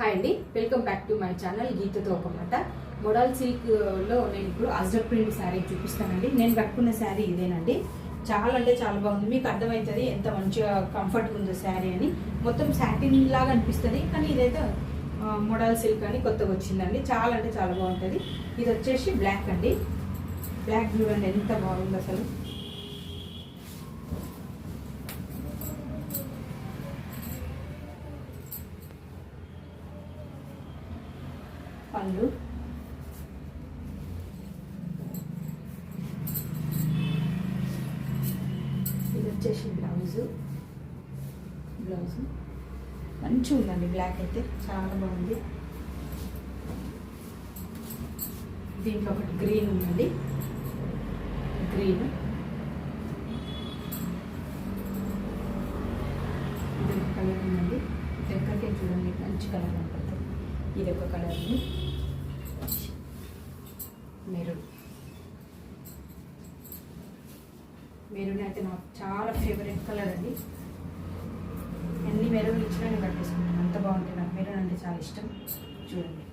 Hi అండి, welcome back to my channel గీతతో ఒక మాట. మోడల్ సిల్క్లో నేను ఇప్పుడు అజ్రక్ ప్రింట్ శారీ చూపిస్తానండి. నేను కట్టుకున్న శారీ ఇదేనండి. చాలా అంటే చాలా బాగుంది. మీకు అర్థమవుతుంది ఎంత మంచిగా కంఫర్ట్గా ఉందో శారీ అని. మొత్తం సాటిన్ లాగా అనిపిస్తుంది, కానీ ఇదైతే మోడల్ సిల్క్ అని కొత్తగా వచ్చిందండి. చాలా అంటే చాలా బాగుంటుంది. ఇది వచ్చేసి బ్లాక్ అండి. బ్లాక్ చూడండి ఎంత బాగుంది అసలు. పళ్ళు, ఇది వచ్చేసి బ్లౌజు మంచిగా ఉందండి. బ్లాక్ అయితే చాలా బాగుంది. దీంట్లో ఒకటి గ్రీన్ ఉందండి, గ్రీన్. ఇది ఒక కలర్ ఉందండి. దగ్గరకే చూడండి, మంచి కలర్ ఉంటుంది. ఇది ఒక కలర్ ఉంది, మెరూన్ అయితే నాకు చాలా ఫేవరెట్ కలర్ అండి. ఎన్ని మెరూన్ ఇచ్చినా నేను కట్టేసుకుంటాను, అంత బాగుంటుంది. నాకు మెరూన్ అంటే చాలా ఇష్టం. చూడండి,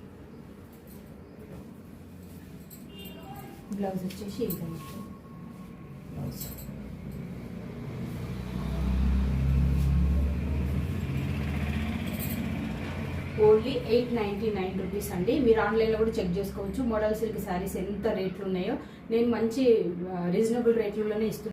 బ్లౌజ్ వచ్చేసి ఇదండి. బ్లౌజ్ ఓన్లీ 899 రూపీస్ అండి. మీరు ఆన్లైన్లో కూడా చెక్ చేసుకోవచ్చు. మోడల్ సిల్క్ శారీస్ ఎంత రేట్లు ఉన్నాయో నేను మంచి రీజనబుల్ రేట్లలోనే ఇస్తున్నాను.